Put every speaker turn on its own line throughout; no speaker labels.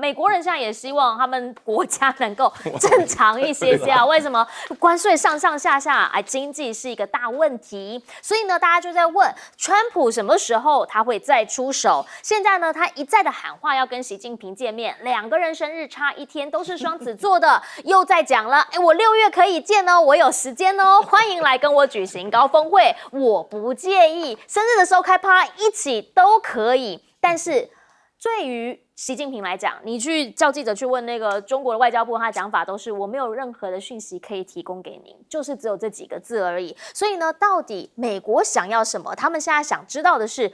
美国人现在也希望他们国家能够正常一些啊。为什么关税上上下下，经济是一个大问题？所以呢，大家就在问川普什么时候他会再出手？现在呢，他一再的喊话要跟习近平见面，两个人生日差1天，都是双子座的，又在讲了，我6月可以见哦，我有时间哦，欢迎来跟我举行高峰会，我不介意，生日的时候开趴一起都可以。但是对于习近平来讲，你去叫记者去问那个中国的外交部，他的讲法都是我没有任何的讯息可以提供给您，就是只有这几个字而已。所以呢，到底美国想要什么？他们现在想知道的是，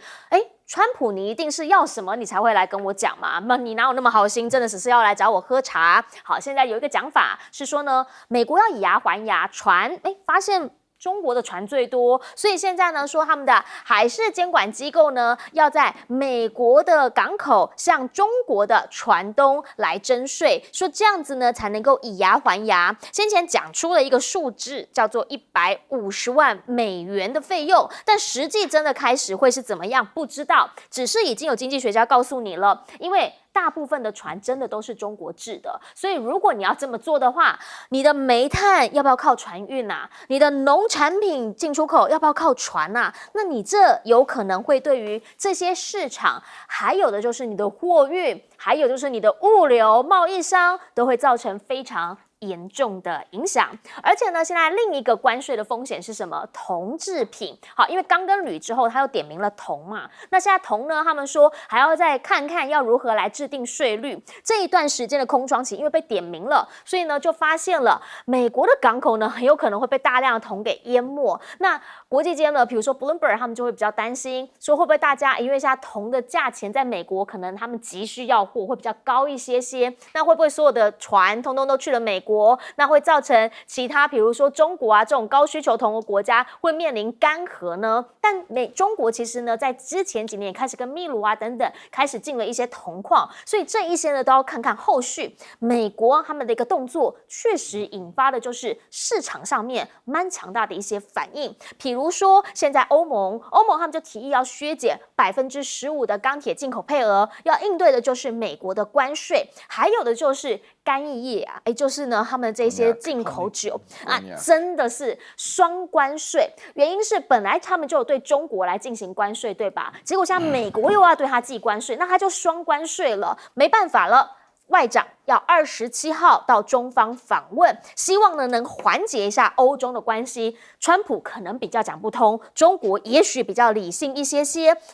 川普你一定是要什么你才会来跟我讲嘛？那你哪有那么好心，真的只是要来找我喝茶？好，现在有一个讲法是说呢，美国要以牙还牙，传发现中国的船最多，所以现在呢说他们的海事监管机构呢要在美国的港口向中国的船东来征税，说这样子呢才能够以牙还牙。先前讲出了一个数字，叫做150万美元的费用，但实际真的开始会是怎么样不知道，只是已经有经济学家告诉你了，因为大部分的船真的都是中国制的，所以如果你要这么做的话，你的煤炭要不要靠船运啊？你的农产品进出口要不要靠船啊？那你这有可能会对于这些市场，还有的就是你的货运，还有就是你的物流、贸易商，都会造成非常严重的影响。而且呢，现在另一个关税的风险是什么？铜制品。好，因为钢跟铝之后，他又点名了铜嘛。那现在铜呢，他们说还要再看看要如何来制定税率。这一段时间的空窗期，因为被点名了，所以呢就发现了美国的港口呢很有可能会被大量的铜给淹没。那国际间呢，比如说 Bloomberg 他们就会比较担心，说会不会大家因为现在铜的价钱在美国可能他们急需要货会比较高一些，那会不会所有的船通通都去了美国？那会造成其他比如说中国啊这种高需求铜的国家会面临干涸呢？但中国其实呢在之前几年也开始跟秘鲁啊等等开始进了一些铜矿，所以这一些呢都要看看后续美国他们的一个动作，确实引发的就是市场上面蛮强大的一些反应。比如说现在欧盟他们就提议要削减15%的钢铁进口配额，要应对的就是美国的关税，还有的就是干邑业啊，就是呢他们这些进口酒啊，真的是双关税。原因是本来他们就有对中国来进行关税，对吧？结果现在美国又要对他计关税，那他就双关税了，没办法了。外长要27号到中方访问，希望呢能缓解一下欧中的关系。川普可能比较讲不通，中国也许比较理性一些。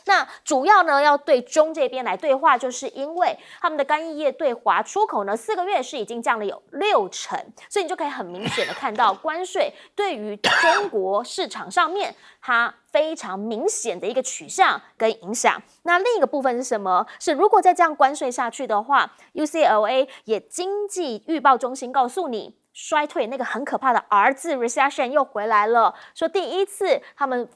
那主要呢要对中这边来对话，就是因为他们的干邑业对华出口呢4个月是已经降了有60%，所以你就可以很明显的看到关税对于中国市场上面它非常明显的一个取向跟影响。那另一个部分是什么？是如果再这样关税下去的话 ，UCLA 也经济预报中心告诉你，衰退那个很可怕的 R 字 recession 又回来了，说第一次他们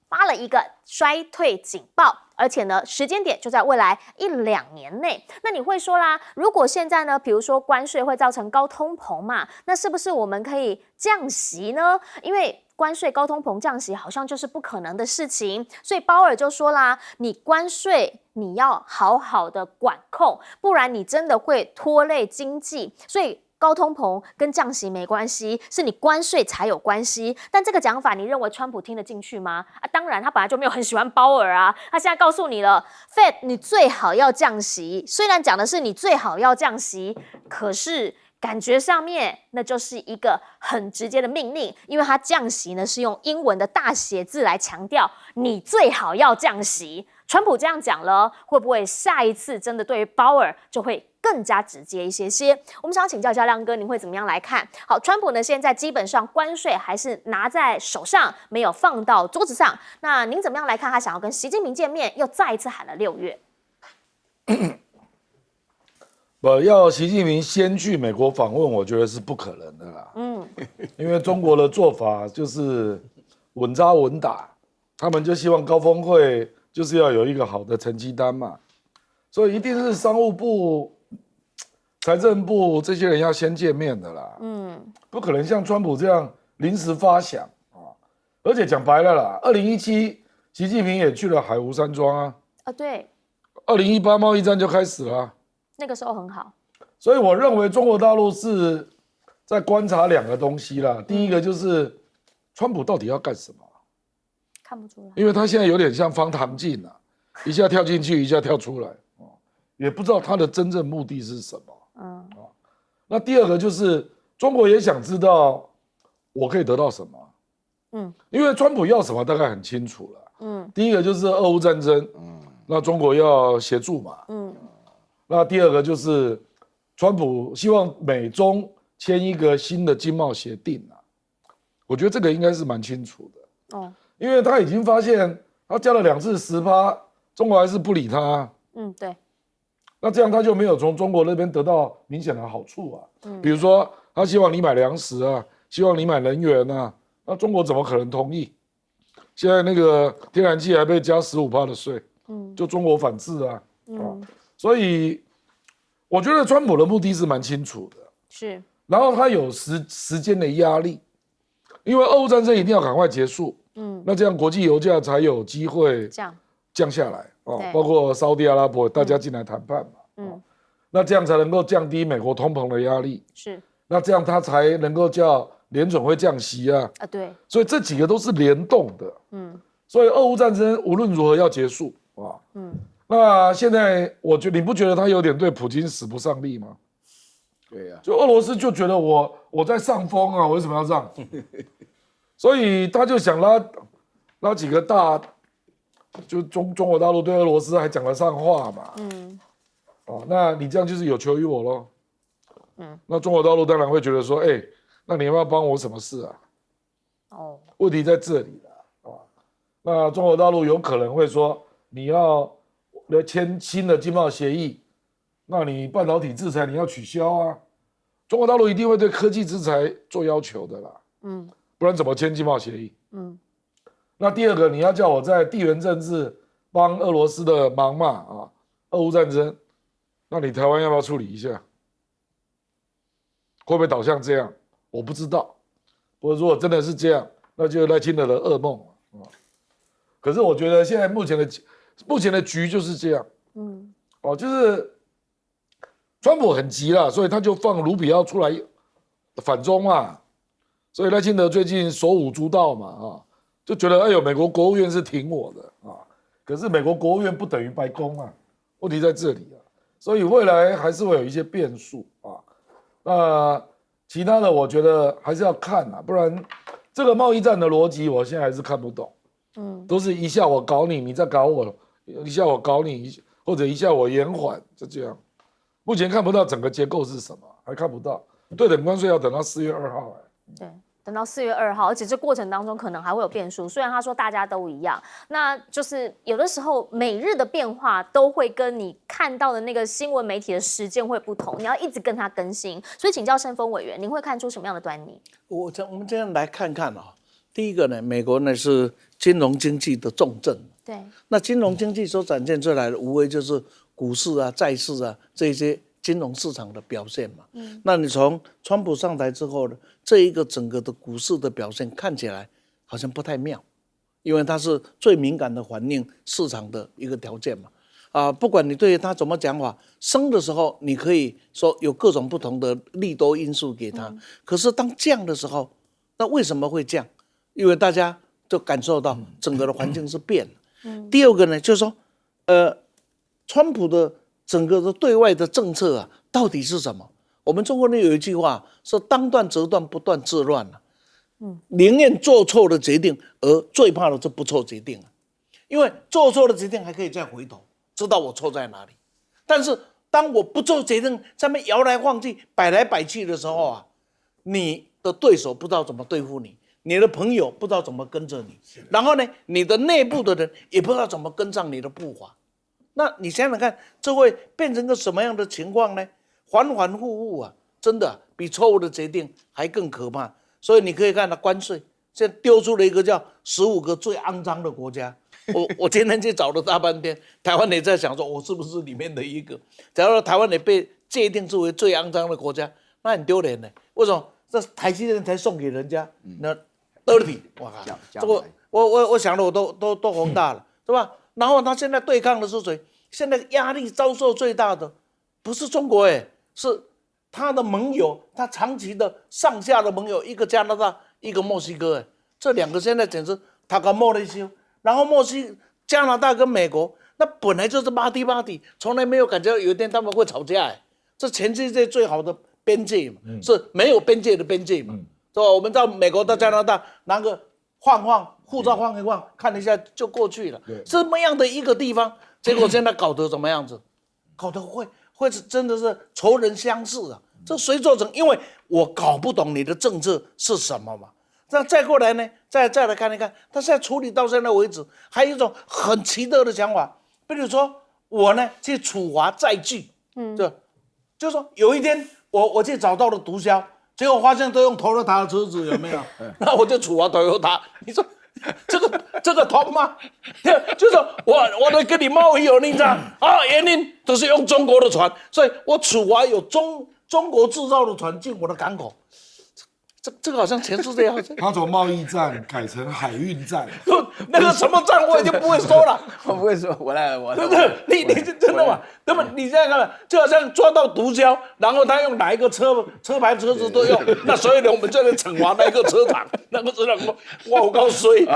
发了一个衰退警报，而且呢时间点就在未来1-2年内。那你会说啦，如果现在呢比如说关税会造成高通膨嘛，那是不是我们可以降息呢？因为关税高通膨降息好像就是不可能的事情，所以鲍尔就说啦，你关税你要好好的管控，不然你真的会拖累经济。所以高通膨跟降息没关系，是你关税才有关系。但这个讲法，你认为川普听得进去吗？当然，他本来就没有很喜欢鲍尔啊。他现在告诉你了 ，Fed 你最好要降息。虽然讲的是你最好要降息，可是感觉上面那就是一个很直接的命令，因为它降息呢是用英文的大写字来强调你最好要降息。川普这样讲了，会不会下一次真的对于鲍尔就会更加直接一些？我们想请教一下亮哥，您会怎么样来看？好，川普呢现在基本上关税还是拿在手上，没有放到桌子上。那您怎么样来看？他想要跟习近平见面，又再一次喊了6月。
要习近平先去美国访问，我觉得是不可能的啦。因为中国的做法就是稳扎稳打，他们就希望高峰会就是要有一个好的成绩单嘛，所以一定是商务部、财政部这些人要先见面的啦。不可能像川普这样临时发想啊！而且讲白了啦，2017习近平也去了海湖山庄啊。
对。
2018贸易战就开始了。
那个时候很好。
所以我认为中国大陆是在观察2个东西啦。第一个就是川普到底要干什么？
看不出来，
因为他现在有点像方唐镜啊，一下跳进去，一下跳出来，也不知道他的真正目的是什么。那第二个就是中国也想知道我可以得到什么。因为川普要什么大概很清楚了。第一个就是俄乌战争，那中国要协助嘛。那第二个就是川普希望美中签一个新的经贸协定啊，我觉得这个应该是蛮清楚的。因为他已经发现他加了2次10%，中国还是不理他。
对。
那这样他就没有从中国那边得到明显的好处啊。比如说他希望你买粮食啊，希望你买能源啊，那中国怎么可能同意？现在那个天然气还被加15%的税，就中国反制啊。所以我觉得川普的目的是蛮清楚的，
是。然
后他有时间的压力，因为俄乌战争一定要赶快结束，那这样国际油价才有机会降下来包括沙特阿拉伯大家进来谈判嘛，那这样才能够降低美国通膨的压力，
是。
那这样他才能够叫联准会降息啊，
对，
所以这几个都是联动的，所以俄乌战争无论如何要结束啊，那现在你不觉得他有点对普京使不上力吗？
对呀，
就俄罗斯就觉得我在上风啊，我为什么要让？所以他就想拉几个大，就中国大陆对俄罗斯还讲得上话嘛，那你这样就是有求于我咯。那中国大陆当然会觉得说，那你要不要帮我什么事啊？问题在这里了，那中国大陆有可能会说，你要来签新的经贸协议，那你半导体制裁你要取消啊。中国大陆一定会对科技制裁做要求的啦，不然怎么签经贸协议？那第二个，你要叫我在地缘政治帮俄罗斯的忙嘛，俄乌战争，那你台湾要不要处理一下？会不会导向这样？我不知道。不过如果真的是这样，那就赖清德的噩梦了。可是我觉得现在目前的局就是这样。就是川普很急了，所以他就放卢比奥出来反中嘛。所以赖清德最近手舞足蹈嘛，就觉得美国国务院是挺我的啊。可是美国国务院不等于白宫啊，问题在这里啊。所以未来还是会有一些变数啊。那其他的我觉得还是要看啊，不然这个贸易战的逻辑我现在还是看不懂。都是一下我搞你，你再搞我，一下我搞你，或者一下我延缓，就这样。目前看不到整个结构是什么，还看不到。对等关税要等到4月2号。
对，等到4月2号，而且这过程当中可能还会有变数。虽然他说大家都一样，那就是有的时候每日的变化都会跟你看到的那个新闻媒体的时间会不同，你要一直跟它更新。所以请教盛峰委员，您会看出什么样的端倪？
我们这样来看看第一个呢，美国呢是金融经济的重镇，
对，
那金融经济所展现出来的无非就是股市啊、债市啊这些金融市场的表现嘛。那你从川普上台之后呢，这一个整个的股市的表现看起来好像不太妙，因为它是最敏感的反映市场的一个条件嘛。不管你对他怎么讲法，升的时候你可以说有各种不同的利多因素给他，可是当降的时候，那为什么会降？因为大家就感受到整个的环境是变了。第二个呢，就是说，川普的整个的对外的政策到底是什么？我们中国人有一句话说“当断则断，不断自乱”宁愿做错的决定，而最怕的是不做决定因为做错的决定还可以再回头，知道我错在哪里。但是当我不做决定，在那边摇来晃去、摆来摆去的时候你的对手不知道怎么对付你。你的朋友不知道怎么跟着你，然后呢，你的内部的人也不知道怎么跟上你的步伐。那你想想看，这会变成个什么样的情况呢？反反复复真的比错误的决定还更可怕。所以你可以看到关税，现在丢出了一个叫15个最肮脏的国家。我今天去找了大半天，台湾也在想说，我是不是里面的一个？假如台湾也被界定作为最肮脏的国家，那很丢脸呢。为什么？这台积电才送给人家，那dirty， 哇靠！这个我想了，我都红大了，是吧？然后他现在对抗的是谁？现在压力遭受最大的不是中国是他的盟友，他长期的上下的盟友，一个加拿大，一个墨西哥这两个现在简直他跟莫雷西，然后加拿大跟美国，那本来就是巴蒂，从来没有感觉有一天他们会吵架这全世界最好的边界嘛，是没有边界的边界嘛，是吧？我们到美国到加拿大拿个晃护照晃一晃，看一下就过去了，这么样的一个地方，结果现在搞得怎么样子？搞得会是真的是仇人相似啊！这谁做成？因为我搞不懂你的政治是什么嘛。那再过来呢，再来看一看，他现在处理到现在为止，还有一种很奇特的想法，比如说我呢去处罚载具，就是说有一天我去找到了毒枭，结果发现都用Toyota的车子，有没有？那我就处罚Toyota。你说这个通吗？就是我的跟你贸易有逆差啊，原因都是用中国的船，所以我处罚有中国制造的船进我的港口。这个好像全世界好像
他从贸易战改成海运战，
那个什么战我已经不会说了，
我不会说，我来，
对不对？你真的吗？那么你现在看，就好像抓到毒枭，然后他用哪一个车牌车子都用，那所以呢，我们就来惩罚那个车厂，那个车厂说，哇，我告诉你，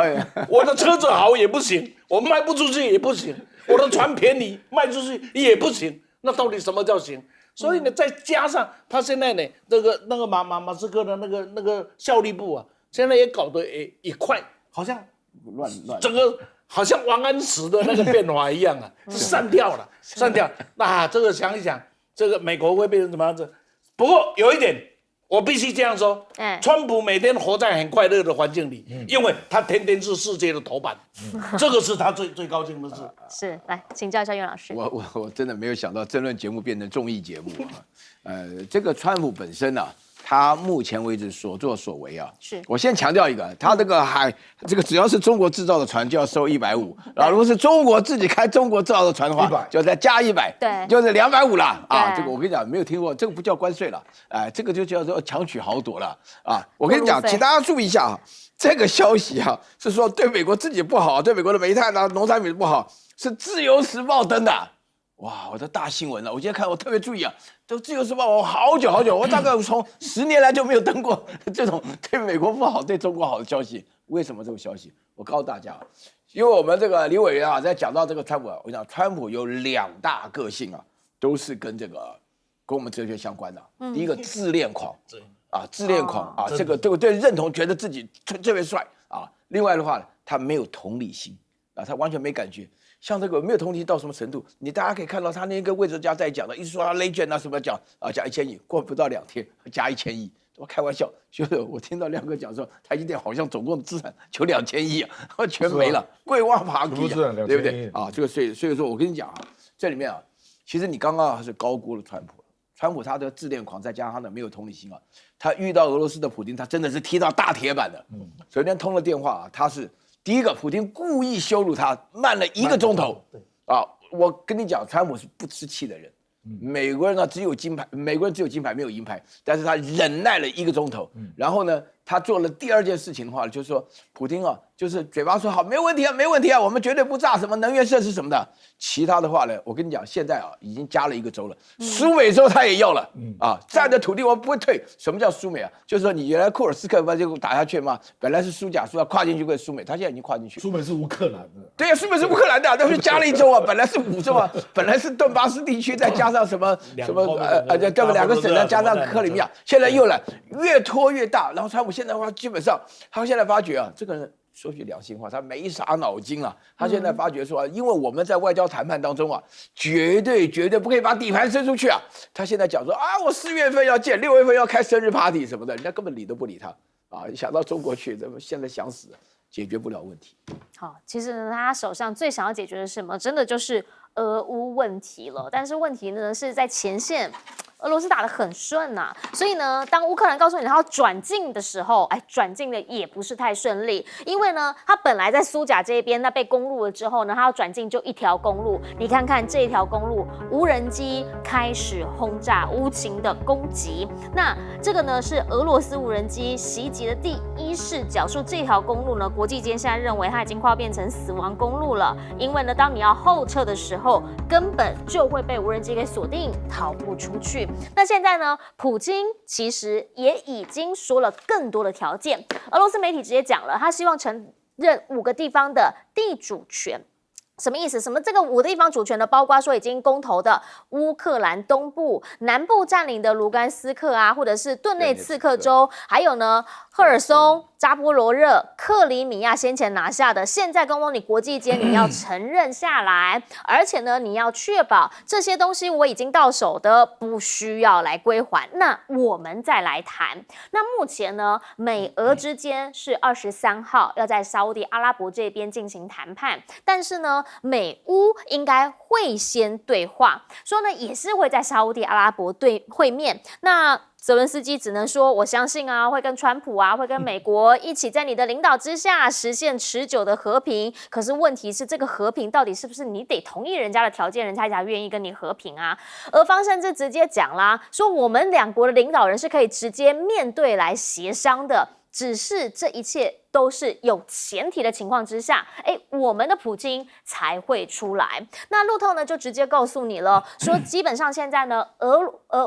我的车子好也不行，我卖不出去也不行，我的船便宜卖出去也不行，那到底什么叫行？所以呢，再加上他现在呢，那个马斯克的那个效率部现在也搞得也快，好像
乱，
整个好像王安石的那个变化一样散掉了，散掉。那这个想一想，这个美国会变成什么样子？不过有一点，我必须这样说，川普每天活在很快乐的环境里，因为他天天是世界的头版，这个是他最高兴的事。
是，来请教一下袁老师。
我真的没有想到争论节目变成综艺节目这个川普本身他目前为止所作所为
是
我先强调一个，他这个只要是中国制造的船就要收150，然后如果是中国自己开中国制造的船的话，就再加100，
对，
就是250了这个我跟你讲，没有听过，这个不叫关税了，这个就叫做强取豪夺了我跟你讲，请大家注意一下这个消息是说对美国自己不好，对美国的煤炭农产品不好，是自由时报登的。哇，我的大新闻了！我今天看我特别注意都自由时报我好久，我大概从10年来就没有登过这种对美国不好、对中国好的消息。为什么这种消息？我告诉大家，因为我们这个李委员在讲到这个川普，我讲川普有2大个性都是跟我们哲学相关的。第一个自恋狂，自恋狂这个对认同，觉得自己特别帅另外的话，他没有同理心他完全没感觉。像这个没有同理心到什么程度？大家可以看到他那个魏哲家在讲的，一直说他累卷什么讲讲1000亿，过不到2天加1000亿，我开玩笑，就是我听到亮哥讲说，台积电好像总共资产就2000亿全没了，贵挖爬地对不对这个所以说我跟你讲这里面其实你刚刚还是高估了川普。川普他的自恋狂，再加上他的没有同理心他遇到俄罗斯的普丁，他真的是踢到大铁板的。昨天通了电话他是。第一个，普丁故意羞辱他，慢了1个钟头。我跟你讲，川普是不吃气的人。美国人只有金牌，美国人只有金牌没有银牌，但是他忍耐了1个钟头。然后呢，他做了第2件事情的话，就是说，普丁就是嘴巴说好，没问题没问题我们绝对不炸什么能源设施什么的。其他的话呢，我跟你讲，现在已经加了1个州了，苏美州他也要了占的土地我不会退。什么叫苏美就是说你原来库尔斯克不就打下去吗？本来是苏甲苏要跨进去归苏美，他现在已经跨进去。
苏美是乌克兰的，
对苏美是乌克兰的，但是加了1州本来是5州本来是顿巴斯地区，再加上什么这么2个省再加上克里米亚，现在又来越拖越大。然后川普现在的话，基本上他现在发觉这个人。说句良心话，他没啥脑筋他现在发觉说因为我们在外交谈判当中绝对不可以把底盘伸出去他现在讲说我4月份要见，6月份要开生日 party 什么的，人家根本理都不理他想到中国去，现在想死，解决不了问题。
好，其实呢，他手上最想要解决的是什么？真的就是俄乌问题了。但是问题呢是在前线。俄罗斯打得很顺呐，所以呢，当乌克兰告诉你他要转进的时候，转进的也不是太顺利，因为呢，他本来在苏甲这边，那被攻入了之后呢，他要转进就一条公路，你看看这一条公路，无人机开始轰炸，无情的攻击。那这个呢是俄罗斯无人机袭击的第一视角，说这条公路呢，国际间现在认为它已经快要变成死亡公路了，因为呢，当你要后撤的时候，根本就会被无人机给锁定，逃不出去。那现在呢，普京其实也已经说了更多的条件，俄罗斯媒体直接讲了，他希望承认5个地方的地主权。什么意思？什么这个5个地方主权的，包括说已经公投的乌克兰东部、南部占领的卢甘斯克啊，或者是顿内茨克州，还有呢赫尔松、扎波罗热、克里米亚先前拿下的，现在公你国际间你要承认下来，而且呢，你要确保这些东西我已经到手的，不需要来归还。那我们再来谈。那目前呢，美俄之间是23号要在沙烏地阿拉伯这边进行谈判，但是呢，美乌应该会先对话，说呢也是会在沙烏地阿拉伯会面。那泽伦斯基只能说，我相信啊，会跟川普啊，会跟美国一起在你的领导之下实现持久的和平。可是问题是，这个和平到底是不是你得同意人家的条件，人家才愿意跟你和平啊？俄方甚至直接讲啦，说我们2国的领导人是可以直接面对来协商的。只是这一切都是有前提的情况之下，我们的普京才会出来。那路透呢就直接告诉你了，说基本上现在呢，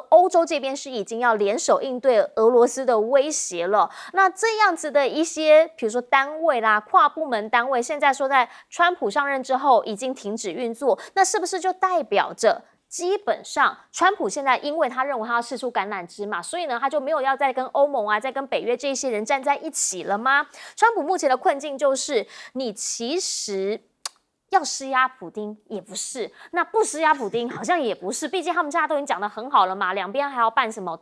欧洲这边是已经要联手应对俄罗斯的威胁了。那这样子的一些，比如说单位啦、跨部门单位，现在说在川普上任之后已经停止运作，那是不是就代表着？基本上，川普现在因为他认为他要释出橄榄枝嘛，所以呢，他就没有要再跟欧盟啊、再跟北约这些人站在一起了吗？川普目前的困境就是，你其实要施压普丁也不是，那不施压普丁好像也不是，毕竟他们现在都已经讲得很好了嘛，两边还要办什么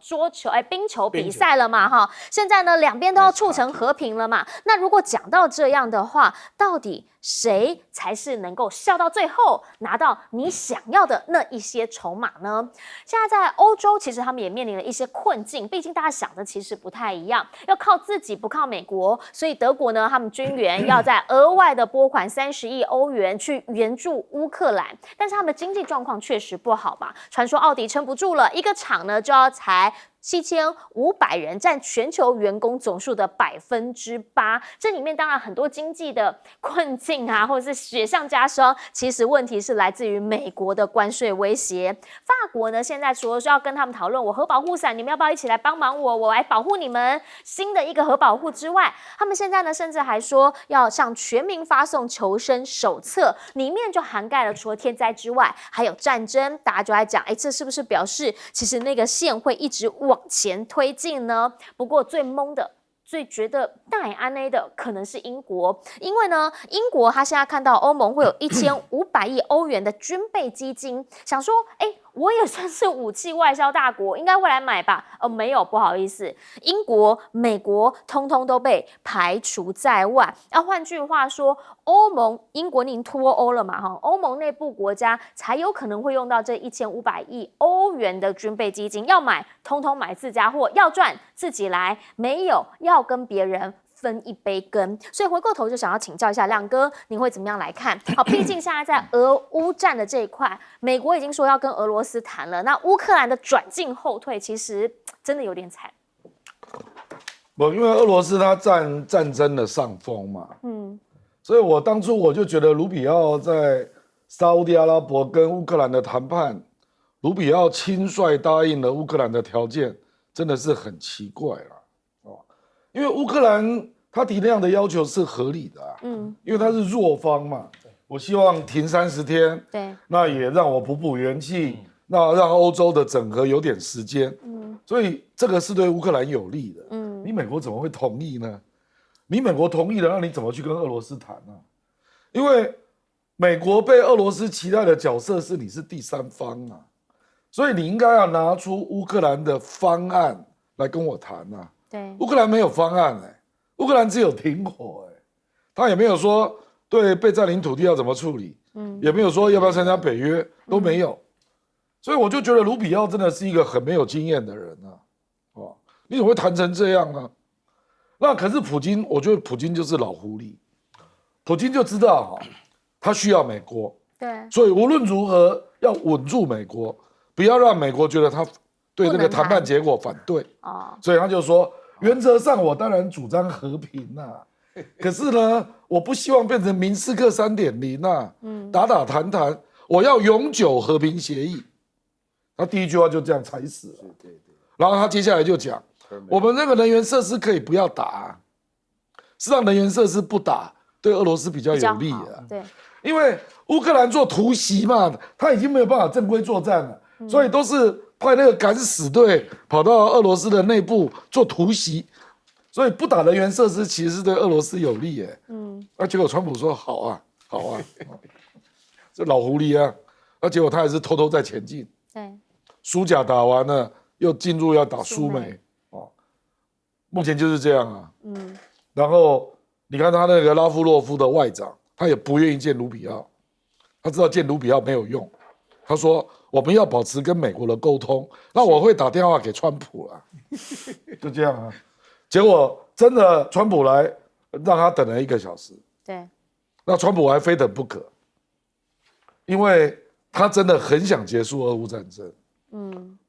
冰球比赛了嘛，哈，现在呢两边都要促成和平了嘛。那如果讲到这样的话，到底谁才是能够笑到最后，拿到你想要的那一些筹码呢？现在在欧洲，其实他们也面临了一些困境，毕竟大家想的其实不太一样，要靠自己不靠美国，所以德国呢，他们军援要在额外的拨款30亿欧元去援助乌克兰，但是他们的经济状况确实不好吧？传说奥迪撑不住了，一个厂呢就要裁7500人，占全球员工总数的8%。这里面当然很多经济的困境啊，或者是雪上加霜。其实问题是来自于美国的关税威胁。法国呢，现在除了说要跟他们讨论我核保护伞，你们要不要一起来帮忙我来保护你们新的一个核保护之外，他们现在呢，甚至还说要向全民发送求生手册，里面就涵盖了除了天灾之外，还有战争。大家就在讲，这是不是表示其实那个线会一直往前推进呢？不过最懵的、最觉得大安 A 的可能是英国，因为呢，英国他现在看到欧盟会有1500亿欧元的军备基金，想说，我也算是武器外销大国，应该会来买吧？没有，不好意思，英国、美国通通都被排除在外。换句话说，欧盟、英国已经脱欧了嘛？欧盟内部国家才有可能会用到这1500亿欧元的军备基金，要买通通买自家货，要赚自己来，没有要跟别人分一杯羹。所以回过头就想要请教一下亮哥，你会怎么样来看？好，毕竟现在在俄乌战的这一块，美国已经说要跟俄罗斯谈了，那乌克兰的转进后退，其实真的有点惨。
因为俄罗斯它占战争的上风嘛，所以我当初我就觉得卢比奥在沙烏地阿拉伯跟乌克兰的谈判，卢比奥轻率答应了乌克兰的条件，真的是很奇怪了。因为乌克兰他提那样的要求是合理的因为他是弱方嘛，我希望停30天，对，那也让我补元气，那让欧洲的整合有点时间，所以这个是对乌克兰有利的，你美国怎么会同意呢？你美国同意了，那你怎么去跟俄罗斯谈呢？因为美国被俄罗斯期待的角色是你是第三方啊，所以你应该要拿出乌克兰的方案来跟我谈啊。对，乌克兰没有方案乌克兰只有停火他也没有说对被占领土地要怎么处理，也没有说要不要参加北约，都没有。所以我就觉得卢比奥真的是一个很没有经验的人啊，哦，你怎么会谈成这样呢？那可是普京，我觉得普京就是老狐狸，普京就知道他需要美国，
对，
所以无论如何要稳住美国，不要让美国觉得他对这个谈判结果反对哦，所以他就说，原则上我当然主张和平可是呢，我不希望变成明斯克3.0打打谈谈，我要永久和平协议。他第一句话就这样踩死了，对，然后他接下来就讲，我们那个能源设施可以不要打，是让能源设施不打，对俄罗斯比较有利
对，
因为乌克兰做突袭嘛，他已经没有办法正规作战了，所以都是派那个敢死队跑到俄罗斯的内部做突袭，所以不打能源设施其实是对俄罗斯有利那结果川普说好啊，这老狐狸啊，那结果他还是偷偷在前进，
对，
苏甲打完了，又进入要打苏美目前就是这样啊，然后你看他那个拉夫洛夫的外长，他也不愿意见卢比奥，他知道见卢比奥没有用，他说我们要保持跟美国的沟通，那我会打电话给川普啦，就这样啊，结果真的川普来让他等了1个小时，
对，
那川普还非等不可，因为他真的很想结束俄乌战争，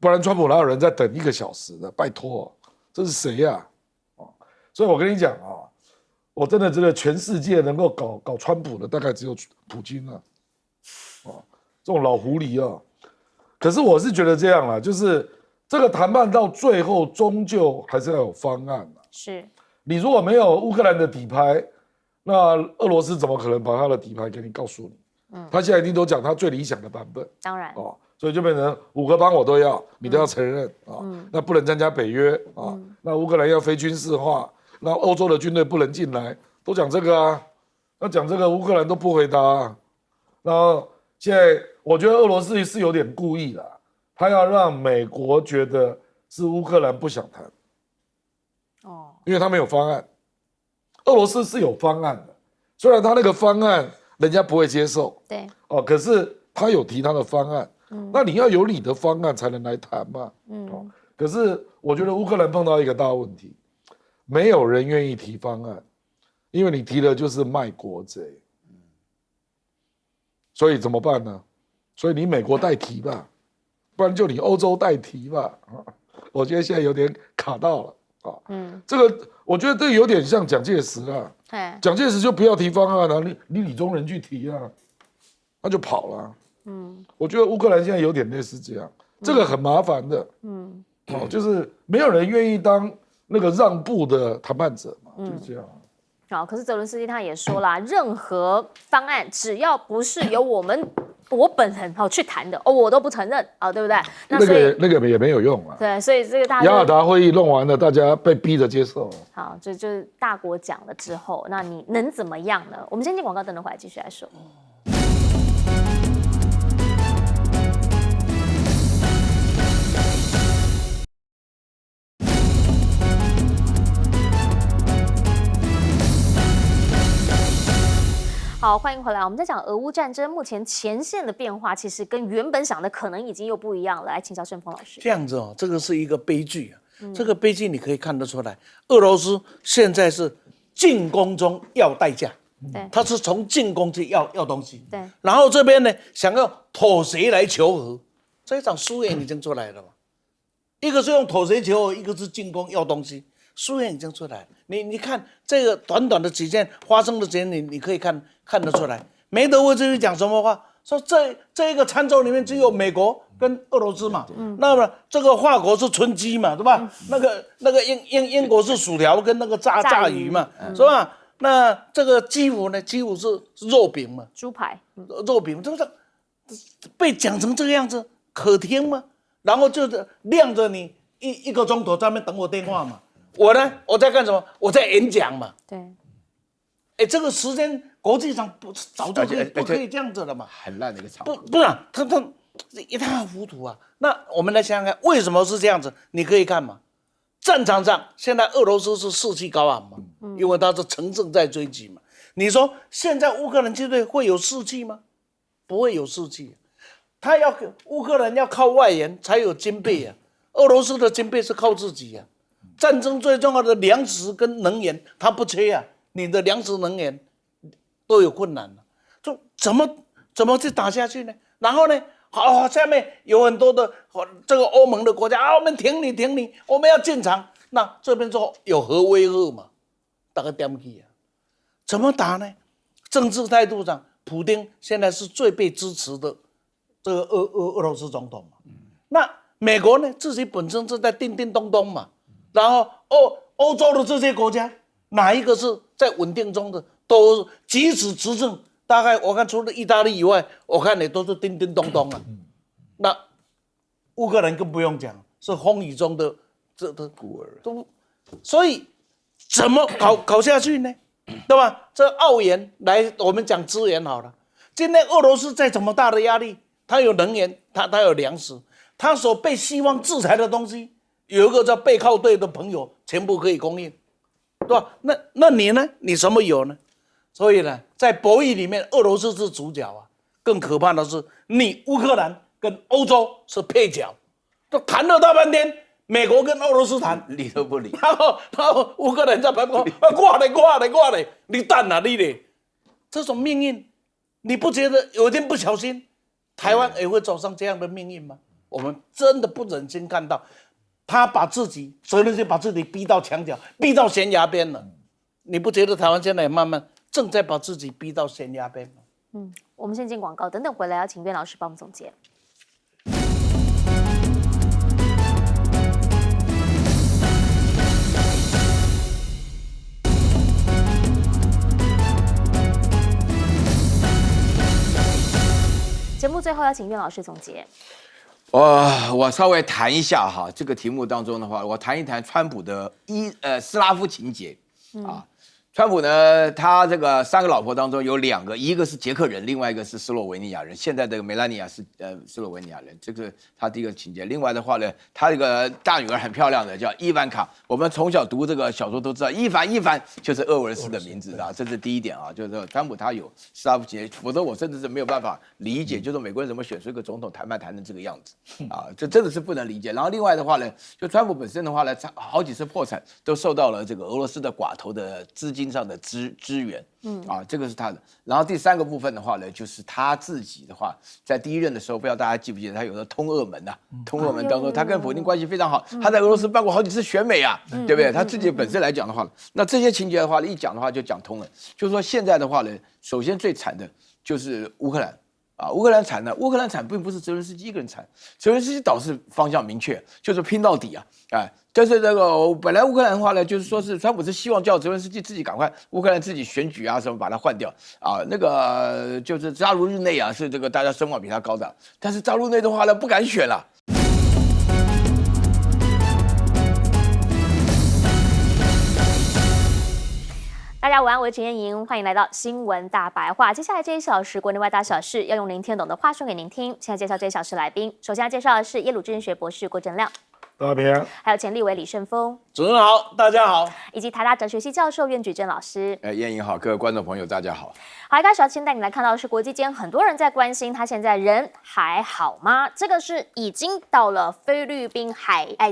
不然川普哪有人在等1个小时的？拜托，这是谁呀？所以我跟你讲我真的觉得全世界能够搞川普的，大概只有普京了，这种老狐狸啊。可是我是觉得这样啦，就是这个谈判到最后终究还是要有方案
是
你如果没有乌克兰的底牌，那俄罗斯怎么可能把他的底牌给你告诉你？他现在一定都讲他最理想的版本，
当然
所以就变成5个邦我都要，你都要承认那不能参加北约那乌克兰要非军事化。那欧洲的军队不能进来，都讲这个啊。那讲这个，乌克兰都不回答然后现在我觉得俄罗斯是有点故意的，他要让美国觉得是乌克兰不想谈。因为他没有方案。俄罗斯是有方案的，虽然他那个方案人家不会接受，
对，
可是他有提他的方案。那你要有你的方案才能来谈嘛。可是我觉得乌克兰碰到一个大问题。没有人愿意提方案，因为你提了就是卖国贼，所以怎么办呢？所以你美国代提吧，不然就你欧洲代提吧。我觉得现在有点卡到了这个我觉得这有点像蒋介石啊，蒋介石就不要提方案你李宗仁去提他就跑了我觉得乌克兰现在有点类似这样，这个很麻烦的就是没有人愿意当那个让步的谈判者嘛，就是这样。
好，可是泽伦斯基他也说啦，任何方案只要不是由我本人去谈的我都不承认对不对？
那个也没有用
对，所以这个大家
雅尔达会议弄完了，大家被逼着接受。
好，这就是大国讲了之后，那你能怎么样呢？我们先进广告，等等回来继续来说。好，欢迎回来。我们在讲俄乌战争，目前前线的变化，其实跟原本想的可能已经又不一样了。来，请教顺峰老师。
这样子这个是一个悲剧这个悲剧你可以看得出来，俄罗斯现在是进攻中要代价，
对，
他是从进攻去要东西，
对，
然后这边呢想要妥协来求和，这一场输赢已经出来了嘛，一个是用妥协求和，一个是进攻要东西。输赢已经出来了，你看这个短短的几件发生的事情，你可以看得出来。梅德韦茨基讲什么话？说这一个餐桌里面只有美国跟俄罗斯嘛，那么这个法国是春鸡嘛，对吧？那个英国是薯条跟那个炸鱼嘛，是吧？那这个基辅呢？基辅是肉饼嘛，
猪排，
肉饼，这个被讲成这个样子，可听吗？然后就是晾着你一个钟头在那边等我电话嘛。我呢？我在干什么？我在演讲嘛。
对，
这个时间国际上早就不可以这样子了嘛。
很烂的一个场。
不是，他一塌糊涂啊。那我们来想想看，为什么是这样子？你可以看嘛，战场上现在俄罗斯是士气高昂嘛，因为他是乘胜在追击嘛。你说现在乌克兰军队会有士气吗？不会有士气。他要乌克兰要靠外援才有军备啊，俄罗斯的军备是靠自己啊。战争最重要的粮食跟能源，它不缺啊，你的粮食能源都有困难了，就怎么去打下去呢？然后呢，好，下面有很多的这个欧盟的国家啊，我们挺你，我们要进场。那这边说有核威吓嘛，大家点起啊？怎么打呢？政治态度上，普丁现在是最被支持的这个俄罗斯总统嘛。那美国呢，自己本身是在叮叮咚咚嘛。然后欧洲的这些国家，哪一个是在稳定中的？都即使执政，大概我看除了意大利以外，我看也都是叮叮咚咚啊。那乌克兰更不用讲，是风雨中的这孤儿都，所以怎么搞下去呢？对吧？这澳元来，我们讲资源好了。今天俄罗斯再怎么大的压力，它有能源，它有粮食，它所被希望制裁的东西。有一个叫背靠队的朋友，全部可以供应，对吧？那你呢？你什么有呢？所以呢，在博弈里面，俄罗斯是主角啊。更可怕的是，你乌克兰跟欧洲是配角，都谈了大半天，美国跟俄罗斯谈，
理都不理。
然后乌克兰在旁边挂嘞，你蛋哪里嘞？这种命运，你不觉得有一天不小心，台湾也会走上这样的命运吗？我们真的不忍心看到。他把自己责任心把自己逼到墙角，逼到悬崖边了。你不觉得台湾现在也慢慢正在把自己逼到悬崖边吗？
我们先进广告，等等回来要请苑老师帮我们总结。节目最后要请苑老师总结。
我稍微谈一下哈，这个题目当中的话，我谈一谈川普的斯拉夫情节啊。川普呢，他这个3个老婆当中有2个，一个是捷克人，另外一个是斯洛维尼亚人。现在这个梅拉尼亚是斯洛维尼亚人，这个他第一个情节。另外的话呢，他这个大女儿很漂亮的，叫伊凡卡。我们从小读这个小说都知道，伊凡就是俄罗斯的名字啊，这是第一点啊，就是川普他有斯拉夫情节，否则我真的是没有办法理解，就是美国人怎么选出一个总统谈判谈成这个样子啊，这真的是不能理解。然后另外的话呢，就川普本身的话呢，好几次破产都受到了这个俄罗斯的寡头的资金上的支援，这个是他的。然后第3个部分的话呢，就是他自己的话，在第1任的时候，不知道大家记不记得，他有个通俄门呐，通俄门当中，他跟普丁关系非常好，他在俄罗斯办过好几次选美啊，对不对？他自己本身来讲的话，那这些情节的话，一讲的话就讲通了。就是说现在的话呢，首先最惨的就是乌克兰。乌克兰惨呢？乌克兰惨并不是泽连斯基一个人惨，泽连斯基倒是方向明确，就是拼到底啊！但是这个本来乌克兰的话呢，就是说是川普是希望叫泽连斯基自己赶快乌克兰自己选举啊什么把他换掉啊，那个就是扎卢日内啊是这个大家声望比他高的，但是扎卢内的话呢不敢选了。
大家午安，我是陈燕莹，欢迎来到新闻大白话。接下来这1小时，国内外大小事要用您听懂的话说给您听。现在介绍这1小时来宾，首先要介绍的是耶鲁政治学博士郭正亮，
大家平安，
还有前立委李胜峰，
主持人好，大家好，
以及台大哲学系教授苑举正老师。
燕莹好，各位观众朋友大家好。
好，一开始要先带你来看到的是国际间很多人在关心他现在人还好吗？这个是已经到了菲律宾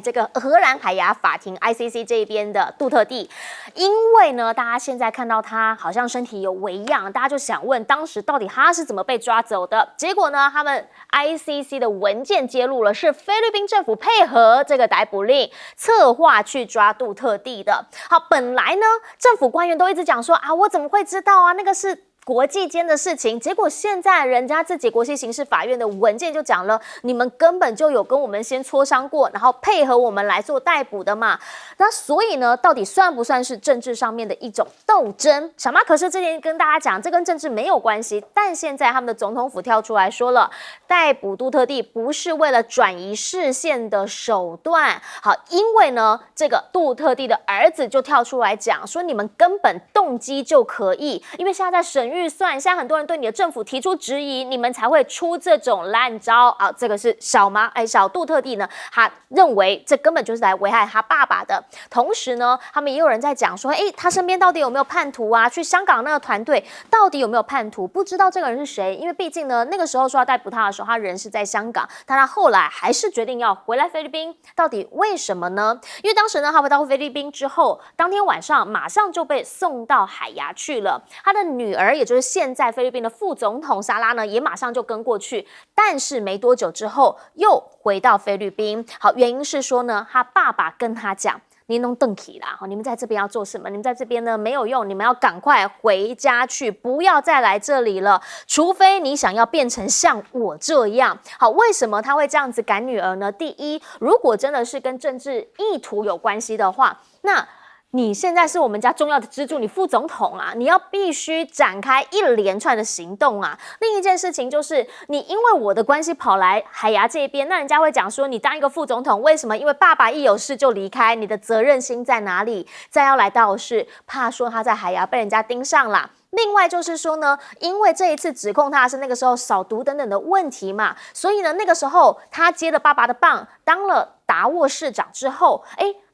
这个荷兰海牙法庭 ICC 这边的杜特地，因为呢，大家现在看到他好像身体有微恙，大家就想问当时到底他是怎么被抓走的？结果呢，他们 ICC 的文件揭露了，是菲律宾政府配合这个逮捕令，策划去抓杜特地的。好，本来呢，政府官员都一直讲说啊，我怎么会知道啊？那个是国际间的事情，结果现在人家自己国际刑事法院的文件就讲了，你们根本就有跟我们先磋商过，然后配合我们来做逮捕的嘛。那所以呢，到底算不算是政治上面的一种斗争？小马可是之前跟大家讲，这跟政治没有关系，但现在他们的总统府跳出来说了，逮捕杜特地不是为了转移视线的手段。好，因为呢，这个杜特地的儿子就跳出来讲说，你们根本动机就可以，因为现在在审预算，现在很多人对你的政府提出质疑，你们才会出这种烂招啊。这个是小杜特地呢，他认为这根本就是来危害他爸爸的。同时呢，他们也有人在讲说，他身边到底有没有叛徒啊？去香港那个团队到底有没有叛徒？不知道这个人是谁，因为毕竟呢，那个时候说要逮捕他的时候，他人是在香港，但他后来还是决定要回来菲律宾。到底为什么呢？因为当时呢，他回到菲律宾之后，当天晚上马上就被送到海牙去了。他的女儿，也就是现在菲律宾的副总统莎拉呢，也马上就跟过去，但是没多久之后又回到菲律宾。好，原因是说呢，他爸爸跟他讲。你弄邓起啦！你们在这边要做什么？你们在这边呢没有用，你们要赶快回家去，不要再来这里了。除非你想要变成像我这样。好，为什么他会这样子赶女儿呢？第一，如果真的是跟政治意图有关系的话，那你现在是我们家重要的支柱，你副总统啊，你要必须展开一连串的行动啊。另一件事情就是，你因为我的关系跑来海牙这边，那人家会讲说，你当一个副总统，为什么？因为爸爸一有事就离开，你的责任心在哪里？再要来到是怕说他在海牙被人家盯上啦。另外就是说呢，因为这一次指控他是那个时候扫毒等等的问题嘛，所以呢，那个时候他接了爸爸的棒，当了达沃市长之后，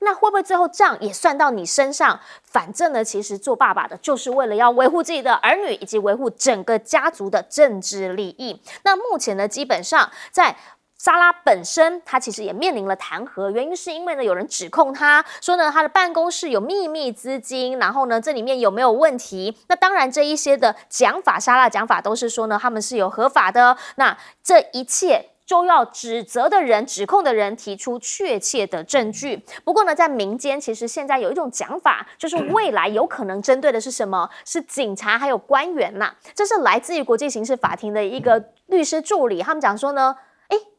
那会不会最后账也算到你身上？反正呢，其实做爸爸的就是为了要维护自己的儿女，以及维护整个家族的政治利益。那目前呢，基本上在莎拉本身，她其实也面临了弹劾，原因是因为呢，有人指控她说呢，她的办公室有秘密资金，然后呢，这里面有没有问题？那当然，这一些的讲法，莎拉的讲法都是说呢，他们是有合法的。那这一切就要指责的人、指控的人提出确切的证据。不过呢，在民间其实现在有一种讲法，就是未来有可能针对的是什么？是警察还有官员呐。这是来自于国际刑事法庭的一个律师助理，他们讲说呢，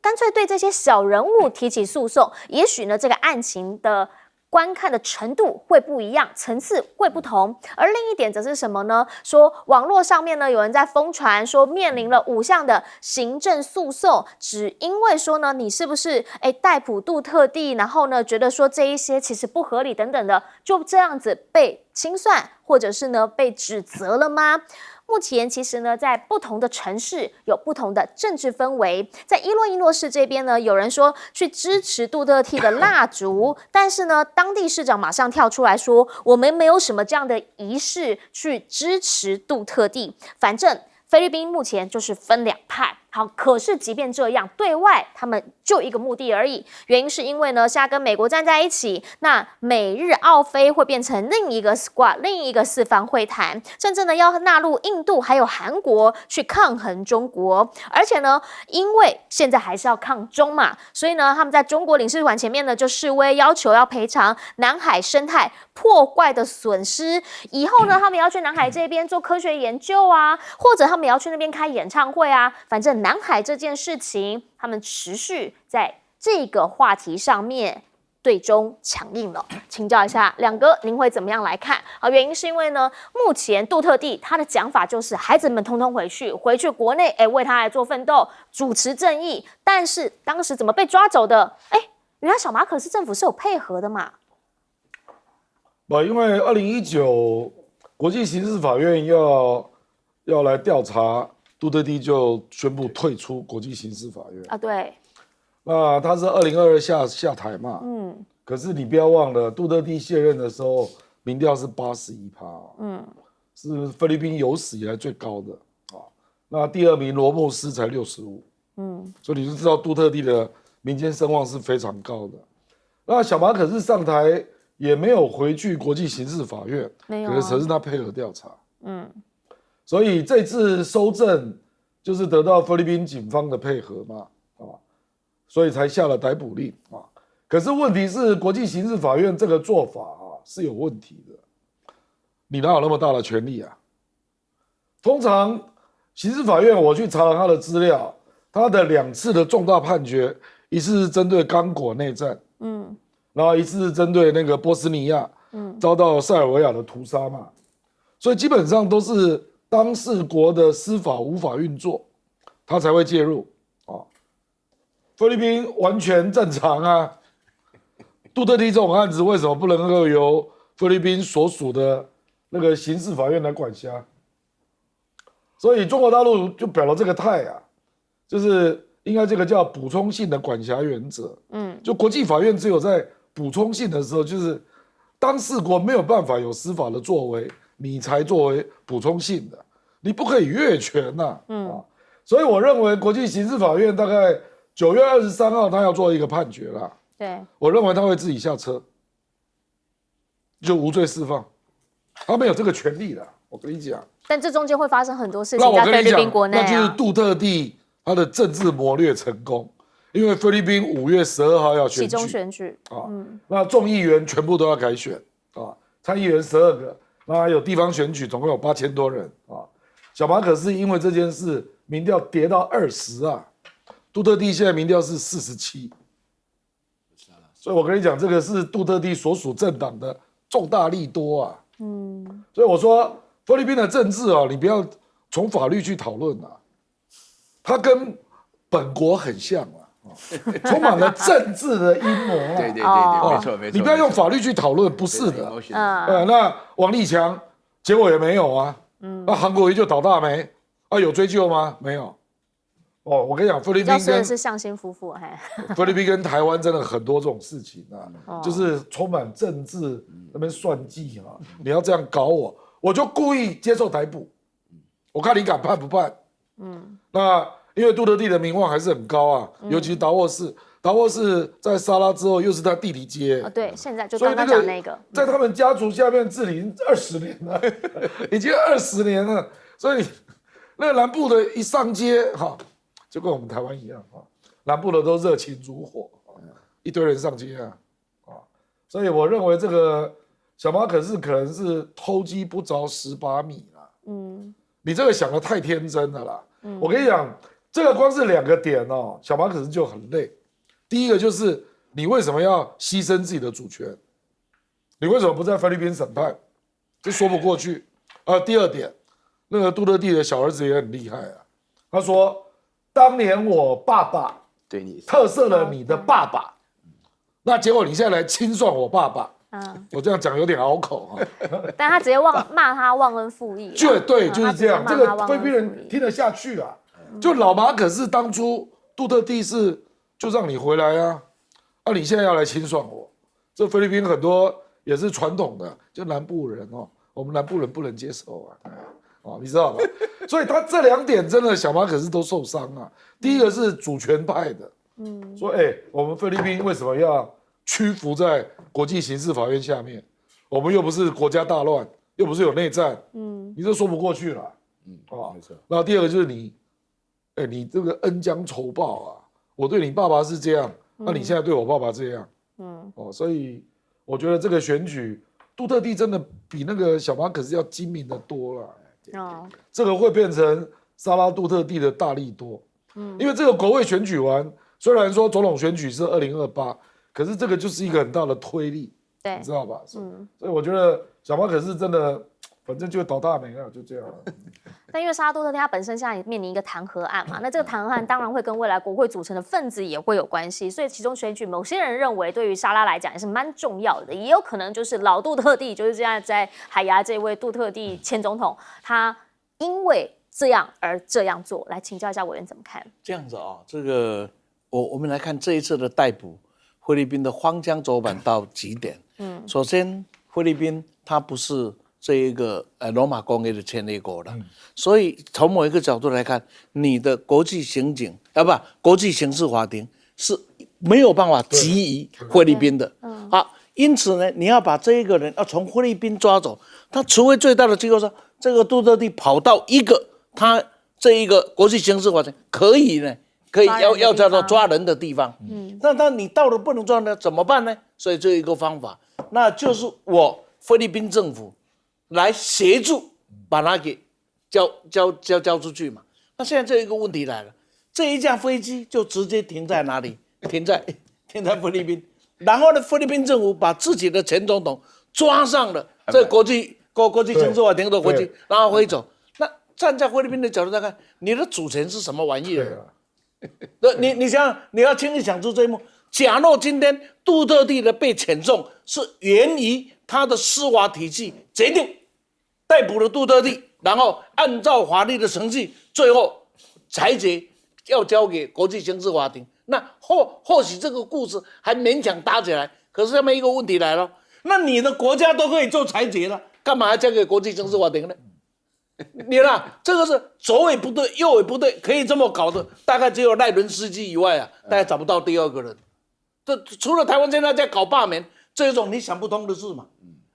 干脆对这些小人物提起诉讼，也许呢，这个案情的观看的程度会不一样，层次会不同。而另一点则是什么呢？说网络上面呢有人在疯传说面临了5项的行政诉讼，只因为说呢你是不是逮捕杜特地，然后呢觉得说这一些其实不合理等等的，就这样子被清算，或者是呢被指责了吗？目前其实呢，在不同的城市有不同的政治氛围。在伊诺市这边呢，有人说去支持杜特地的蜡烛，但是呢，当地市长马上跳出来说，我们没有什么这样的仪式去支持杜特地。反正菲律宾目前就是分2派。好，可是即便这样，对外他们就一个目的而已。原因是因为呢，现在跟美国站在一起，那美日澳菲会变成另一个 squad， 另一个4方会谈，甚至呢要纳入印度还有韩国去抗衡中国。而且呢，因为现在还是要抗中嘛，所以呢，他们在中国领事馆前面呢就示威，要求要赔偿南海生态破坏的损失。以后呢，他们也要去南海这边做科学研究啊，或者他们也要去那边开演唱会啊，反正南海这件事情，他们持续在这个话题上面对中强硬了。请教一下亮哥，您会怎么样来看？好，原因是因为呢，目前杜特地他的讲法就是孩子们通通回去国内，为他来做奋斗，主持正义。但是当时怎么被抓走的？原来小马可是政府是有配合的嘛？
因为2019国际刑事法院要来调查。杜特地就宣布退出国际刑事法院啊，
对，
那他是2022下台嘛，可是你不要忘了，杜特地卸任的时候，民调是81%，是菲律宾有史以来最高的啊。那第2名罗莫斯才65%，所以你就知道杜特地的民间声望是非常高的。那小马可是上台也没有回去国际刑事法院，
没有
可是他配合调查，所以这次搜证就是得到菲律宾警方的配合嘛，所以才下了逮捕令啊。可是问题是，国际刑事法院这个做法是有问题的。你哪有那么大的权力啊？通常刑事法院我去查了他的资料，他的2次的重大判决，一次是针对刚果内战，然后一次是针对那个波斯尼亚，遭到塞尔维亚的屠杀嘛，所以基本上都是。当事国的司法无法运作，他才会介入啊。菲律宾完全正常啊。杜特地这种案子为什么不能够由菲律宾所属的那个刑事法院来管辖？所以中国大陆就表了这个态啊，就是应该这个叫补充性的管辖原则。就国际法院只有在补充性的时候，就是当事国没有办法有司法的作为，你才作为补充性的，你不可以越权呐。所以我认为国际刑事法院大概9月23号他要做一个判决啦。
对，
我认为他会自己下车，就无罪释放，他没有这个权利的。我跟你讲，
但这中间会发生很多事
那
情在菲律
我跟你讲，
宾国内啊。
那就是杜特地他的政治谋略成功，因为菲律宾5月12号要选举，
其中选举
那众议员全部都要改选啊，参议员12个，那还有地方选举，总共有8000多人啊。小马可是因为这件事，民调跌到20啊，杜特地现在民调是47，所以我跟你讲，这个是杜特地所属政党的重大利多啊。所以我说菲律宾的政治啊，你不要从法律去讨论啊，它跟本国很像啊。充满了政治的阴谋啊！
对，没错。
你不要用法律去讨论，不是的。那王立强结果也没有啊。那韩国瑜就倒大霉啊？有追究吗？没有。我跟你讲，菲律宾跟
是向心夫妇，
菲律宾跟台湾真的很多这种事情啊，就是充满政治那边算计啊。你要这样搞我，我就故意接受逮捕，我看你敢判不判？那因为杜特地的名望还是很高啊，尤其达沃市，达沃市在沙拉之后又是他弟弟接。
对，现在就刚刚讲那个，
在他们家族下面治理20年了，已经20年了，所以那个南部的一上街哈。就跟我们台湾一样啊，南部的都热情如火，一堆人上街啊，所以我认为这个小马可能是偷鸡不着蚀把米啦。你这个想的太天真了啦。我跟你讲，这个光是2个点哦，小马可就很累。第一个就是你为什么要牺牲自己的主权？你为什么不在菲律宾审判？这说不过去。第二点，那个杜特地的小儿子也很厉害啊，他说。当年我爸爸
对你
特赦了你的爸爸，那结果你现在来清算我爸爸，我这样讲有点拗口啊。
但他直接骂他忘恩负义，
对，就是这样，这个菲律宾人听得下去啊。就老马可是当初杜特地是就让你回来啊，你现在要来清算我，这菲律宾很多也是传统的，就南部人哦，我们南部人不能接受啊。你知道吧？所以他这2点真的小马可是都受伤啊。第一个是主权派的，说我们菲律宾为什么要屈服在国际刑事法院下面？我们又不是国家大乱，又不是有内战，你这说不过去了，没错。然后第二个就是你这个恩将仇报啊，我对你爸爸是这样，那你现在对我爸爸这样，所以我觉得这个选举，杜特地真的比那个小马可是要精明的多了。这个会变成沙拉杜特地的大利多，因为这个国会选举完，虽然说总统选举是2028，可是这个就是一个很大的推力，你知道吧？所以我觉得小马可是真的，反正就倒大霉了，就这样了。
但因为沙拉杜特地他本身现在也面临一个弹劾案嘛，那这个弹劾案当然会跟未来国会组成的分子也会有关系，所以其中选举某些人认为对于沙拉来讲也是蛮重要的，也有可能就是老杜特地，就是现在在海牙这位杜特地前总统，他因为这样而这样做，来请教一下委员怎么看？
这样子这个我们来看这一次的逮捕，菲律宾的荒腔走板到极点。首先菲律宾它不是这一个罗马公约的签约国了，所以从某一个角度来看，你的国际刑警国际刑事法庭是没有办法给予菲律宾的。因此呢，你要把这一个人要从菲律宾抓走，他除非最大的机构说这个杜特地跑到一个他这一个国际刑事法庭可以要叫做抓人的地方。那你到了不能抓呢怎么办呢？所以这一个方法，那就是我菲律宾政府来协助把它给交出去嘛。那现在这一个问题来了，这一架飞机就直接停在哪里？停在菲律宾。然后呢，菲律宾政府把自己的前总统抓上了这国际刑事法庭的飞机，然后飞走。那站在菲律宾的角度来看，你的主权是什么玩意儿？你想想，你要轻易想出这一幕。假若今天杜特地的被遣送是源于他的司法体系决定逮捕了杜特地，然后按照法律的程序，最后裁决要交给国际刑事法庭。那或许这个故事还勉强搭起来，可是下面一个问题来了，那你的国家都可以做裁决了，干嘛还交给国际刑事法庭呢？你看，这个是左尾不对，右尾不对，可以这么搞的，大概只有赖伦斯基以外啊，大家找不到第二个人。这除了台湾现在在搞罢免，这种你想不通的事嘛？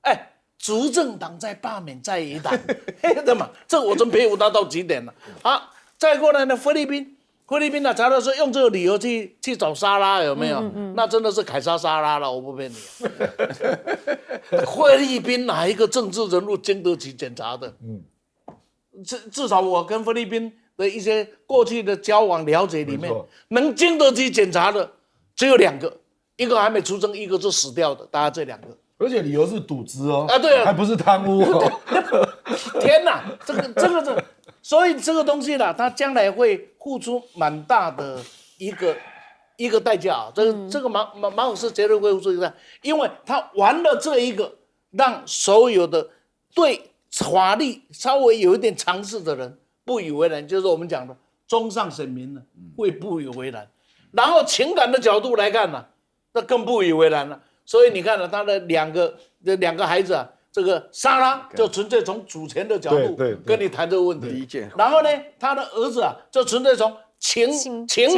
哎，执政党在罢免在野党，的嘛，这我真佩服他到极点了。好，再过来呢，菲律宾呢，查到说用这个理由去找沙拉，有没有？那真的是凯撒沙拉了，我不骗你。菲律宾哪一个政治人物经得起检查的？至少我跟菲律宾的一些过去的交往了解里面，能经得起检查的只有2个，一个还没出生，一个是死掉的，大概这2个。
而且理由是赌资哦，
对啊，
还不是贪污哦。
天哪，这个，所以这个东西啦，它将来会付出蛮大的一个代价啊。这个马克思绝对会付出一个代价，因为他玩了这一个，让所有的对法律稍微有一点常识的人不以为然，就是我们讲的中上选民呢会不以为然，然后情感的角度来看呢，那更不以为然了。所以你看了他的两个孩子啊，这个莎拉就纯粹从主权的角度跟你谈这个问题，然后呢，他的儿子啊就纯粹从情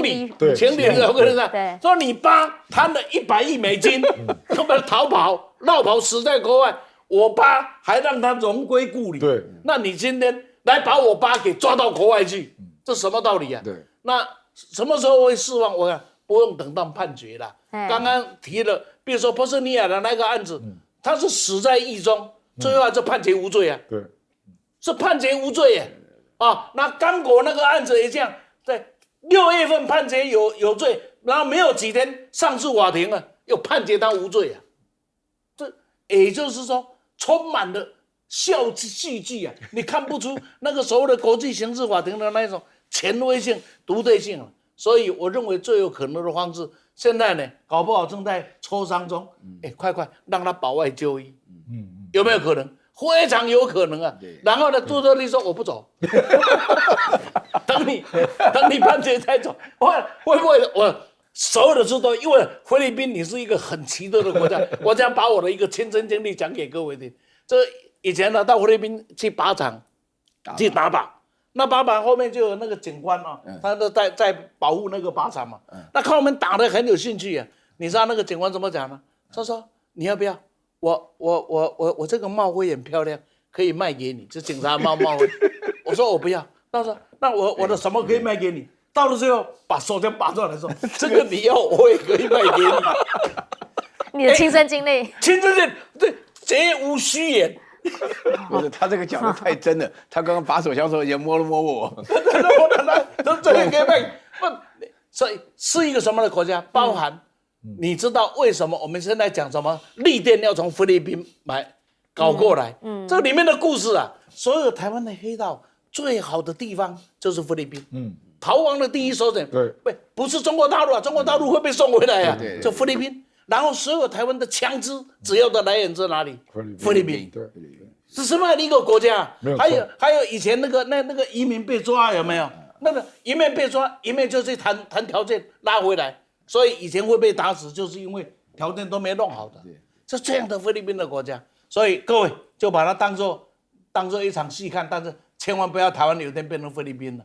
理的角度跟你谈，说你爸贪了100亿美金，根本逃跑绕跑死在国外，我爸还让他荣归故里，对，那你今天来把我爸给抓到国外去，这什么道理啊？对，那什么时候会释放？我看不用等到判决了。刚刚提了，比如说波斯尼亚的那个案子，他是死在狱中，最后就判决无罪啊。对，是判决无罪耶。啊，那刚果那个案子也这样，在6月份判决有罪，然后没有几天上诉法庭啊，又判决他无罪啊。这也就是说，充满了戏剧啊，你看不出那个所谓的国际刑事法庭的那种权威性、独特性啊。所以我认为最有可能的方式，现在呢，搞不好正在磋商中。快让他保外就医，有没有可能？非常有可能啊。然后呢，杜特地说我不走，等你判决再走。会不会我所有的事都因为菲律宾你是一个很奇特的国家，我将把我的一个亲身经历讲给各位听。这以前呢，到菲律宾去靶场去打靶。那靶场后面就有那个警官啊，他都在保护那个靶场嘛。那看我们打得很有兴趣啊。你知道那个警官怎么讲呢？他说：“你要不要？我这个帽徽很漂亮，可以卖给你。这警察帽徽。”我说我不要。他说：“那我的什么可以卖给你？”到了最后把手枪拔出来说：“这个你要我也可以卖给你。”
你的亲身经历，
对，绝无虚言。
不是他这个讲的太真了，他刚刚拔手枪的时候也摸了摸我，
他这个可以卖，所以是一个什么样的国家？包含你知道为什么我们现在讲什么绿电要从菲律宾搞过来？这里面的故事啊，所有台湾的黑道最好的地方就是菲律宾。逃亡的第一首选，不是中国大陆啊，中国大陆会被送回来啊，就菲律宾。然后所有台湾的枪支主要的来源在哪里？菲律宾。对，是什么样的一个国家？还有以前那个移民被抓有没有？那个一面被抓，一面就去谈条件拉回来，所以以前会被打死，就是因为条件都没弄好的。是这样的菲律宾的国家，所以各位就把它当做一场戏看，但是千万不要台湾有一天变成菲律宾了。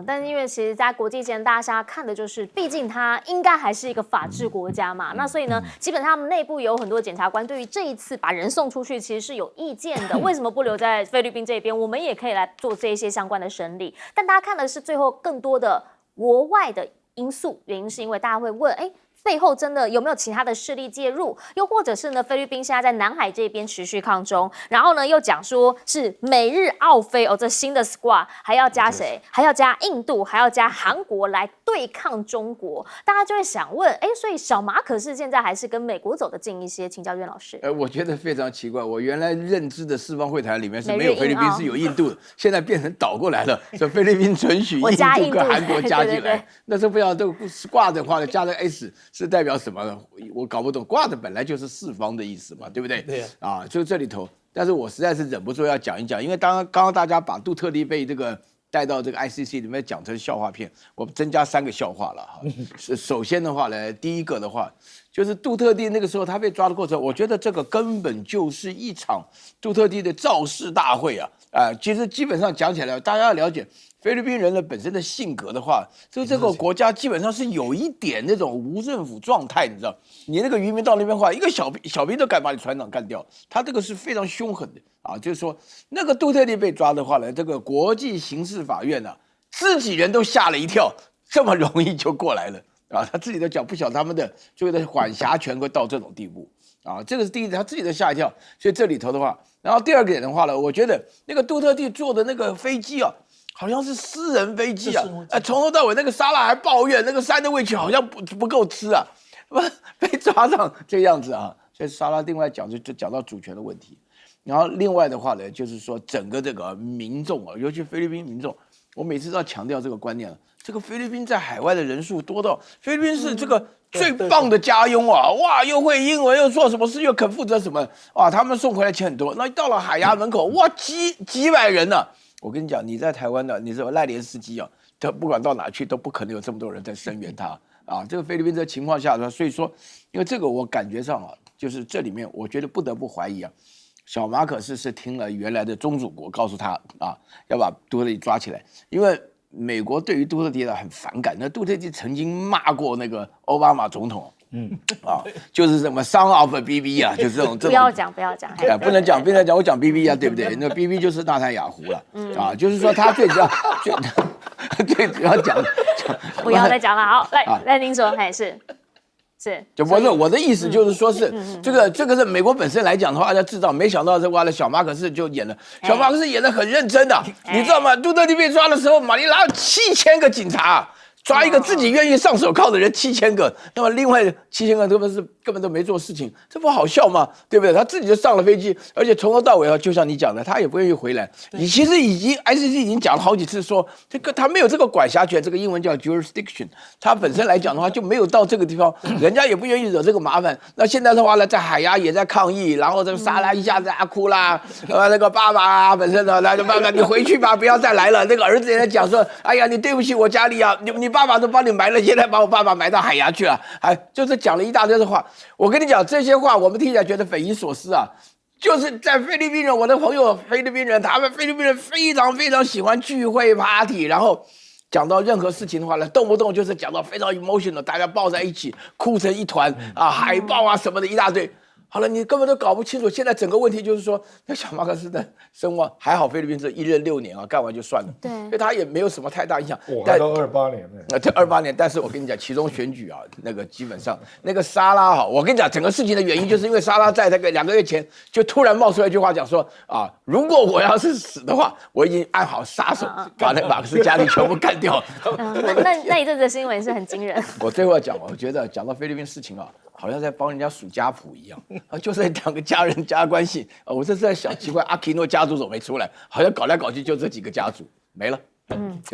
但是因为其实，在国际间，大家看的就是，毕竟它应该还是一个法治国家嘛。那所以呢，基本上他们内部有很多检察官对于这一次把人送出去，其实是有意见的。为什么不留在菲律宾这边？我们也可以来做这一些相关的审理。但大家看的是最后更多的国外的因素，原因是因为大家会问，背后真的有没有其他的势力介入？又或者是呢，菲律宾现在在南海这边持续抗中，然后呢又讲说是美日澳菲这新的 squad 还要加谁？还要加印度，还要加韩国来对抗中国。大家就会想问，所以小马可是现在还是跟美国走得近一些？请教苑老师。
我觉得非常奇怪，我原来认知的四方会谈里面是没有菲律宾，是有印度的，现在变成倒过来了，说菲律宾准许印度跟韩国加进来，那这不要这个挂的话加了 S。是代表什么呢？我搞不懂，挂的本来就是四方的意思嘛，对不对？对啊，就这里头但是我实在是忍不住要讲一讲，因为刚刚大家把杜特地被这个带到这个 ICC 里面讲成笑话片，我增加3个笑话了哈。首先的话呢，第一个的话就是杜特地那个时候他被抓的过程，我觉得这个根本就是一场杜特地的造势大会啊！其实基本上讲起来，大家要了解菲律宾人的本身的性格的话，就这个国家基本上是有一点那种无政府状态，你知道？你那个渔民到那边话，一个小兵都敢把你船长干掉，他这个是非常凶狠的啊！就是说，那个杜特地被抓的话呢，这个国际刑事法院啊，自己人都吓了一跳，这么容易就过来了啊！他自己都讲不晓得他们的这个的管辖权会到这种地步啊！这个是第一点，他自己都吓一跳。所以这里头的话，然后第二个点的话呢，我觉得那个杜特地坐的那个飞机啊。好像是私人飞机啊！从头到尾那个沙拉还抱怨那个sandwich好像不够吃啊，被抓上这个样子啊！所以沙拉另外讲就讲到主权的问题，然后另外的话呢，就是说整个这个民众啊，尤其菲律宾民众，我每次都要强调这个观念，这个菲律宾在海外的人数多到菲律宾是这个最棒的家佣啊！哇，又会英文，又做什么事，又肯负责什么哇！他们送回来钱很多，那到了海牙门口，哇，几百人呢、啊！我跟你讲，你在台湾的，你这个赖连司机啊，他不管到哪去都不可能有这么多人在声援他啊。这个菲律宾这个情况下，所以说，因为这个我感觉上啊，就是这里面我觉得不得不怀疑啊，小马可是听了原来的宗主国告诉他啊，要把杜特地抓起来，因为美国对于杜特地很反感。那杜特地曾经骂过那个奥巴马总统。就是什么 son of a BB 啊，就是这种。
不要讲，
不能讲，我讲 BB 啊，对不对？那 BB 就是纳坦雅胡了，就是说他最主要讲，
不要再讲了，好，来您说，是，
就我的意思就是说是这个是美国本身来讲的话要制造，没想到这完了小马可是就演了，小马可是演得很认真的，你知道吗？杜特地被抓的时候，马尼拉有7000个警察。抓一个自己愿意上手铐的人7000个，那么另外7000个根本都没做事情，这不好笑吗？对不对？他自己就上了飞机，而且从头到尾啊，就像你讲的，他也不愿意回来。你其实ICC 已经讲了好几次说，这个他没有这个管辖权，这个英文叫 jurisdiction， 他本身来讲的话就没有到这个地方，人家也不愿意惹这个麻烦。那现在的话呢，在海牙也在抗议，然后这个莎拉一下子哭啦，那个爸爸啊，本身呢，那就爸爸你回去吧，不要再来了。那个儿子也在讲说，哎呀，你对不起我家里啊，你爸爸都帮你埋了，现在把我爸爸埋到海牙去了，就是讲了一大堆的话。我跟你讲，这些话我们听起来觉得匪夷所思啊，就是在菲律宾人，我的朋友菲律宾人，他们菲律宾人非常非常喜欢聚会 party， 然后讲到任何事情的话呢，动不动就是讲到非常 emotional， 大家抱在一起哭成一团啊，海报啊什么的一大堆。好了，你根本都搞不清楚。现在整个问题就是说，那小马可斯的声望还好，菲律宾是一任6年啊，干完就算了，
对，
所以他也没有什么太大影响。
还到28年呢，
这28年，但是我跟你讲，其中选举啊，那个基本上那个沙拉哈，我跟你讲，整个事情的原因就是因为沙拉在那个2个月前就突然冒出来一句话，讲说啊，如果我要是死的话，我已经按好杀手，把那个马克思家里全部干掉。
那一阵子新闻是很惊人。
我最后要讲，我觉得讲到菲律宾事情啊，好像在帮人家数家谱一样。就是2个家人家关系我这是在想，奇怪，阿基诺家族怎么没出来？好像搞来搞去就这几个家族没了。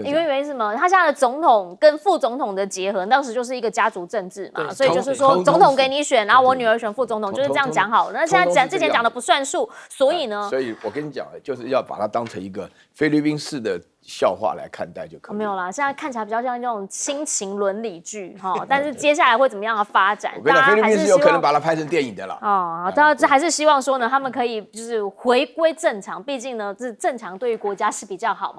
因为原因是什么？他现在的总统跟副总统的结合，当时就是一个家族政治嘛，所以就是说总统给你选，然后我女儿选副总统，就是这样讲好了。那现在之前讲的不算数，所以呢？
所以我跟你讲，就是要把它当成一个菲律宾式的笑话来看待就可以。
没有啦，现在看起来比较像那种亲情伦理剧哈，但是接下来会怎么样的发展？
我跟你讲，菲律宾是有可能把它拍成电影的啦。
大家还是希望说呢，他们可以就是回归正常，毕竟呢，这正常对于国家是比较好嘛。